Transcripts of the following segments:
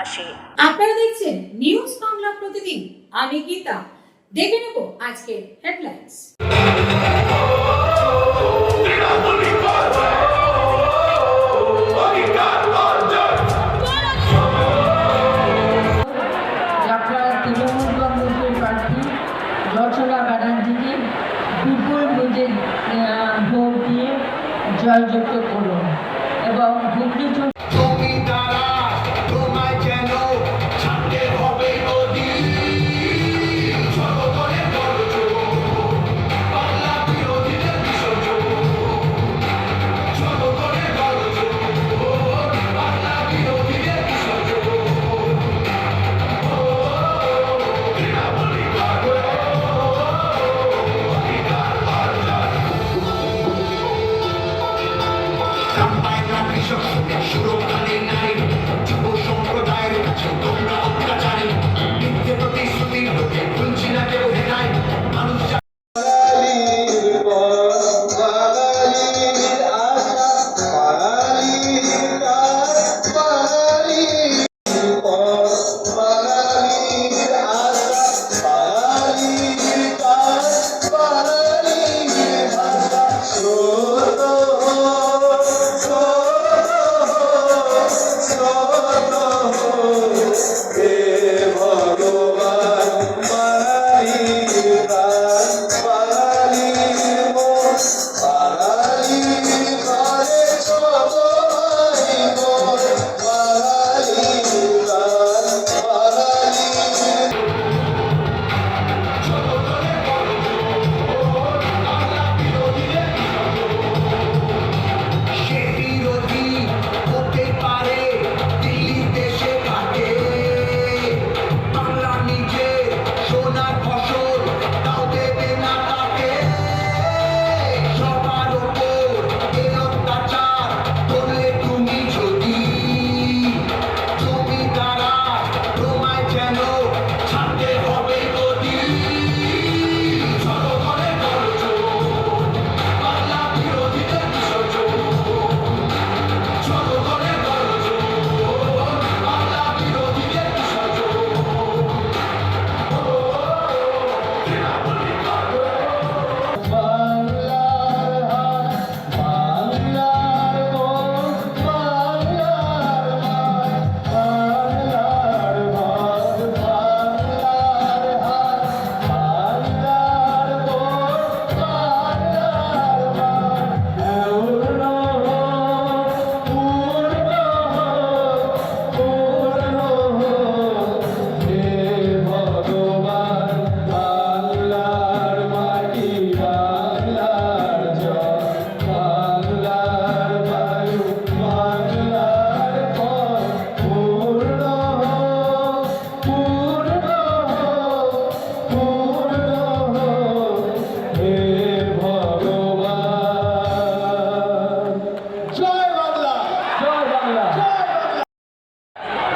পাশে। আপনারা দেখছেন নিউজ বাংলা প্রতিদিন, আমি গীতা। দেখে নেব আজকের হেডলাইন্স। তৃণমূল কংগ্রেসের প্রার্থী রচনা ব্যানার্জিকে বিপুল ভোট দিয়ে জয়যুক্ত করুন এবং হুগলি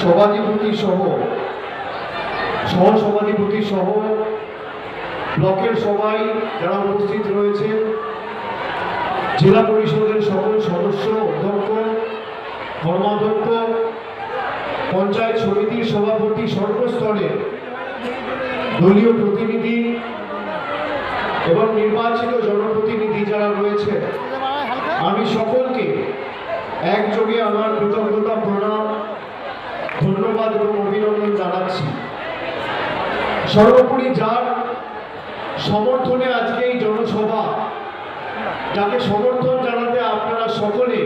সভাধিপতি সহ সহসভাধিপতি সহ ব্লকের সবাই যারা উপস্থিত রয়েছে, জেলা পরিষদের সকল সদস্য, অধ্যক্ষ, কর্মাধ্যক্ষ, পঞ্চায়েত সমিতির সভাপতি, সর্বস্তরে দলীয় প্রতিনিধি এবং নির্বাচিত জনপ্রতিনিধি যারা রয়েছে, আমি সকলকে একযোগে আমার কৃতজ্ঞতা, প্রণাম, ধন্যবাদ এবং অভিনন্দন জানাচ্ছি। সর্বোপরি যার সমর্থনে আজকে এই জনসভা, যাকে সমর্থন জানাতে আপনারা সকলে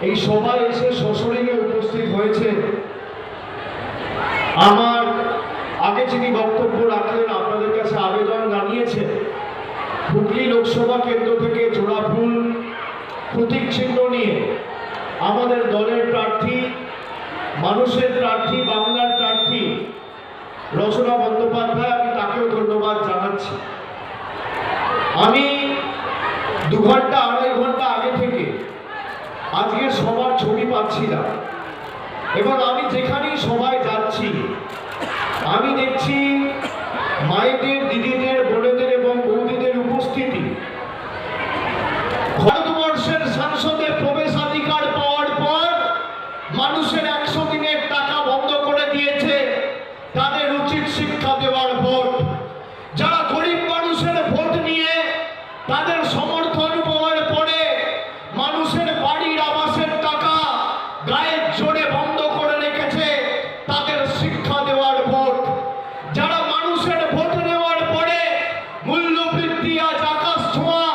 এই সভায় এসে সশরীরে উপস্থিত হয়েছে, আমার আগে যিনি বক্তব্য রাখলেন আপনাদের কাছে আবেদন জানিয়েছে, হুগলি লোকসভা কেন্দ্র থেকে জোড়া ফুল প্রতীক চিহ্ন নিয়ে আমাদের দলের প্রার্থী, মানুষের প্রার্থী, বাংলার প্রার্থী রচনা বন্দ্যোপাধ্যায়, আমি তাকেও ধন্যবাদ জানাচ্ছি। আমি 2 ঘন্টা 2.5 ঘন্টা আগে থেকে আজকের সবার ছবি পাচ্ছিলাম এবং আমি যেখানেই সবাই যাচ্ছি আমি দেখছি মায়েদের, দিদিদের, বোনেদের এবং বৌদিদের উপস্থিতি। ভারতবর্ষের সংসদে প্রবেশাধিকার পাওয়ার পর মানুষের 100 দিনের টাকা বন্ধ শিক্ষা দেওয়ার ভোট, যারা গরিব মানুষের ভোট নিয়ে তাদের সমর্থন পাওয়ার পরে মানুষের বাড়ির আবাসের টাকা গায়ের জোরে বন্ধ করে রেখেছে, তাদের শিক্ষা দেওয়ার ভোট, যারা মানুষের ভোট নেওয়ার পরে মূল্যবৃদ্ধি আজ আকাশ ছোঁয়া,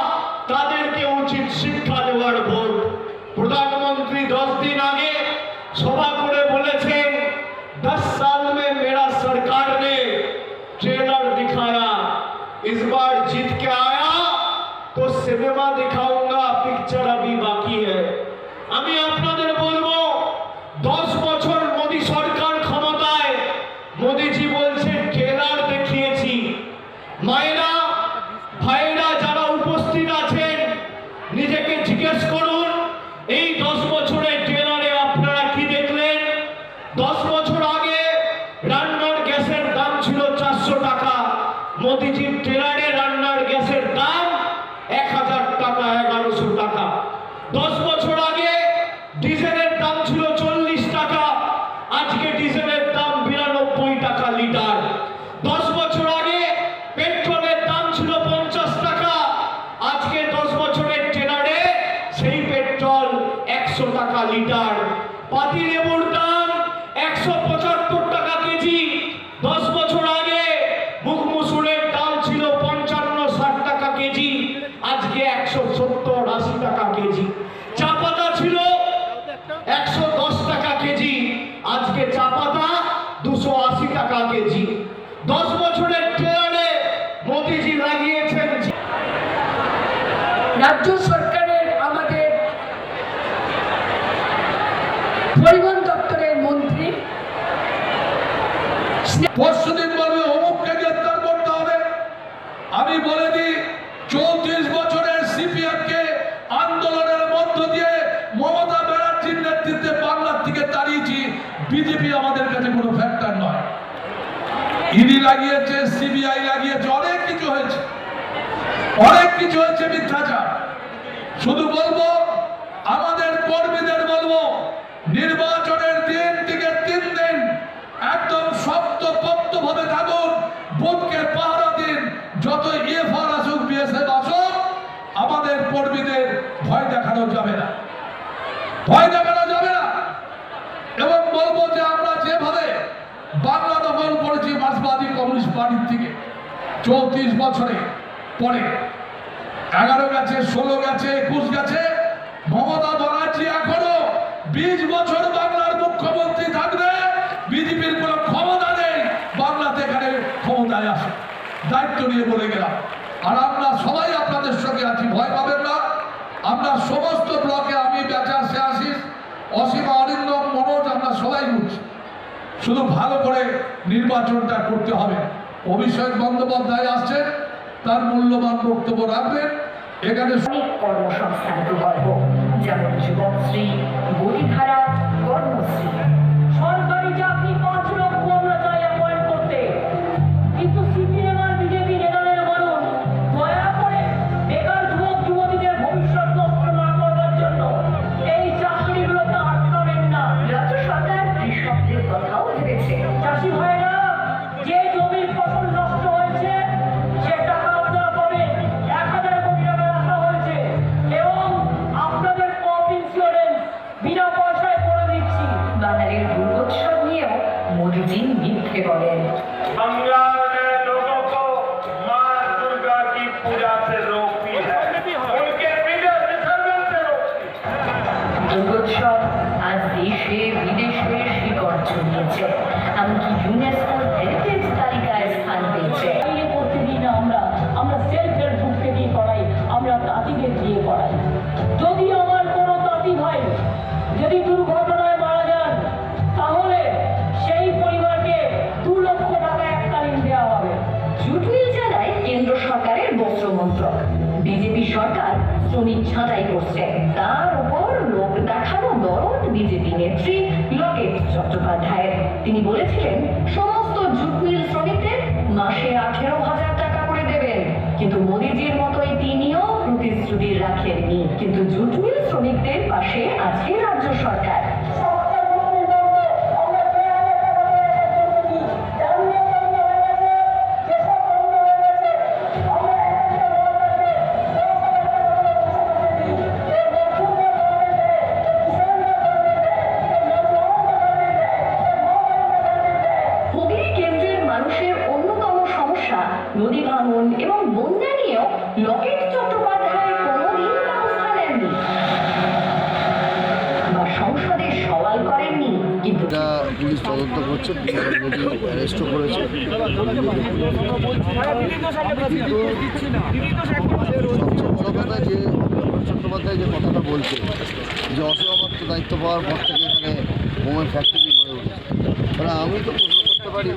তাদেরকে উচিত শিক্ষা দেওয়ার ভোট। প্রধানমন্ত্রী 10 দিন আগে সভা করে বলেছেন 10 साल में मेरा सरकार ने ट्रेलर दिखाया, इस बार जीत के आया तो सिनेमा दिखाऊंगा, पिक्चर अभी बाकी है। আমি আপনাদের বলবো 10 বছর মোদী সরকার ক্ষমতায়, মোদীজি বলছেন ট্রেলার দেখিয়েছি। মায়েরা ভাইরা যারা উপস্থিত আছেন নিজেকে জিজ্ঞেস করুন এই 10 বছরের ট্রেলারে আপনারা কি দেখলেন? 10 বছর আগে রান্নার গ্যাসের দাম ছিল 400 টাকা, মোদীজির ট্রেলারে রান্নার গ্যাসের দাম 1000 টাকা, 1100 টাকা। 10 বছর আগে ডিজেলের দাম ছিল 40 টাকা, আজকে ডিজেলের দাম 92 টাকা লিটার। 10 বছর আগে পেট্রোলের দাম ছিল 50 টাকা, আজকে 10 বছরের ট্রেলারে সেই পেট্রোল 100 টাকা লিটার। পাতিলেবুর দাম 175 টাকা কেজি। 10 বছর আগে মুখ মুসুরের দাম ছিল 55-60 টাকা কেজি, আজকে 170-80 টাকা কেজি। চা পাতা ছিল 110 টাকা কেজি, আজকে চা পাতা 280 টাকা কেজি। 10 বছরের ট্রেলারে মোদীজি লাগিয়েছেন। রাজ্য সরকারের আমাদের পরিবহন দপ্তরের মন্ত্রী পরশুদিন বলবে অমুককে গ্রেপ্তার করতে হবে। আমি বলে দিই 34 বছরের সিপিএমকে আন্দোলনের মধ্য দিয়ে মমতা ব্যানার্জির নেতৃত্বে বাংলার থেকে তাড়িয়েছি। বিজেপি আমাদের কাছে কোনো ফ্যাক্টর নয়। ইডি লাগিয়েছে, সিবিআই লাগিয়েছে, অনেক কিছু হয়েছে, অনেক কিছু হয়েছে মিথ্যাচার। শুধু বলবো আমাদের কর্মীদের বলবো নির্বাচনের দিন থেকে 3 দিন একদম শক্তপোক্ত ভাবে থাকুন, বুথকে পাহারা দিন। যত ইএফআর আসুক, বিএসএফ আসুক, আমাদের কর্মীদের ভয় দেখানো যাবে না, ভয় দেখানো যাবে না। এবং বলবো যে আমরা যেভাবে বাংলা দখল করেছি মার্ক্সবাদী কমিউনিস্ট পার্টির থেকে 34 বছরে পরে 11 গেছে, 16 গেছে, 21 গেছে, মমতা ব্যানার্জি এখনো 20 বছর বাংলার মুখ্যমন্ত্রী থাকবে। বিজেপির কোনো ক্ষমতা নেই বাংলাতে এখানে ক্ষমতায় আসে, দায়িত্ব নিয়ে বলে গেলাম। আর আমরা সবাই আপনাদের সঙ্গে আছি, ভয় পাবেন না। আমরা সমস্ত ব্লকে, আমি বেচা, আশিস, অসীমা, অরিন্দম, মনোজ, আমরা সবাই বুঝছি। শুধু ভালো করে নির্বাচনটা করতে হবে। অভিষেক বন্দ্যোপাধ্যায় আসছেন, তার মূল্যবান বক্তব্য রাখবেন। এখানে অনেক কর্মসংস্থান প্রকল্প, যেমন যুবশ্রী, গতিধারা, কর্মশ্রী। সরকারি চাকরি 5 লক্ষ আমরা চাই অ্যাপয়েন্ট করতে, কিন্তু সিপিএম আর বিজেপি নেতাদের বলুন দয়া করে বেকার যুবক যুবতীদের ভবিষ্যৎ নষ্ট না করবার জন্য এই চাকরিগুলোকে আটকাবেন না। রাজ্য সরকার কৃষকদের কথাও ভেবেছে। চাষি ভাইরা, যে জমির ফসল নষ্ট হয়েছে সে টাকা আপনারা পাবেন। 1000 কোটি টাকা রাখা হয়েছে এবং আপনাদের ক্রপ ইন্স্যুরেন্স বিনা পয়সায় করে দিচ্ছি। বাঙালির দুর্গোৎসব নিয়েও মোদীজি মিথ্যে বলেন। बंगाल में लोगों को मां दुर्गा की पूजा से रोकती है, उनके विजय विसर्जन से रोकती है। দুর্গোৎসব আজ দেশে বিদেশে শিকড় ছড়িয়েছে, এমনকি ইউনেস্কোর হেরিটেজ তালিকায় স্থান পেয়েছে। এই করতে দিই না আমরা সেলফ হেল্প গ্রুপকে দিয়ে করাই, আমরা তাঁতিদের দিয়ে করাই। যদি আমার কোনো তাঁতি ভাই যদি দুর্ঘটনায় মারা যান, তাহলে সেই পরিবারকে 2 লক্ষ টাকা এককালীন দেওয়া হবে। জুটমিল চালায় কেন্দ্র সরকারের বস্ত্র মন্ত্রক। বিজেপি সরকার শ্রমিক ছাঁটাই করছে, তার উপর লোক দেখানো দরদ বিজেপি নেত্রী লকেট চট্টোপাধ্যায়ের। তিনি বলেছিলেন সমস্ত জুটমিল শ্রমিকদের মাসে 18,000 টাকা করে দেবেন, কিন্তু মোদীজির মতোই তিনিও প্রতিশ্রুতি রাখেননি। কিন্তু জুটমিল শ্রমিকদের পাশে আছে রাজ্য সরকার। আমরা নদী ভাঙন এবং বন্যা নিয়েও লকেট চট্টোপাধ্যায় কোনোদিন ব্যবস্থা নেননি বা সংসদে সওয়াল করেননি। কিন্তু এটা পুলিশ তদন্ত করছে, অ্যারেস্টও করেছে। কিন্তু সবচেয়ে বড় কথা যে চট্টোপাধ্যায় যে কথাটা বলছে যে অসমাপ্ত দায়িত্ব পাওয়ার পর থেকে এখানে মোমের ফ্যাক্টরি গড়ে উঠেছে, তাহলে আমি তো প্রশ্ন করতে পারি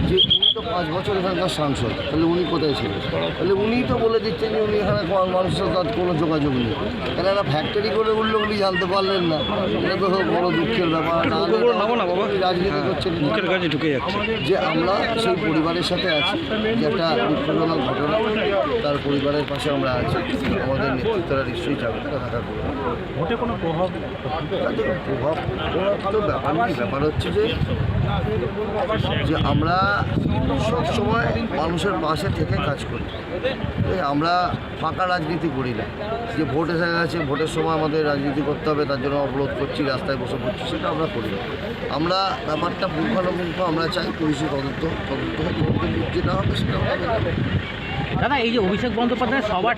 যে উনি তো 5 বছর এখানকার সাংসদ, তাহলে উনি কোথায় ছিলেন? তাহলে উনিই তো বলে দিচ্ছেন যে উনি এখানে মানুষের সাথে কোনো যোগাযোগ নেই। তাহলে একটা ফ্যাক্টরি করে উঠলে উনি জানতে পারলেন না, এটা তো বড় দুঃখের ব্যাপার। রাজনীতি করছেন যে আমরা সেই পরিবারের সাথে আছি, যে একটা দুঃখজনক ঘটনা, তার পরিবারের পাশে আমরা আছি। আমাদের নেতৃত্বরা নিশ্চয়ই যাবে, তারা থাকা করবে। ভোটে কোনো প্রভাব প্রভাব তো ব্যাপার হচ্ছে যে আমরা সবসময় মানুষের পাশে থেকে কাজ করি। আমরা ফাঁকা রাজনীতি করি না, যে ভোট এসে গেছে, ভোটের সময় আমাদের রাজনীতি করতে হবে, তার জন্য অবরোধ করছি, রাস্তায় বসে পড়ছি, সেটা আমরা করি না। আমরা ব্যাপারটা পুঙ্খানুপুঙ্খ আমরা চাই পুলিশি তদন্ত যেটা হবে সেটা হবে। দাদা, এই যে অভিষেক বন্দ্যোপাধ্যায় সবার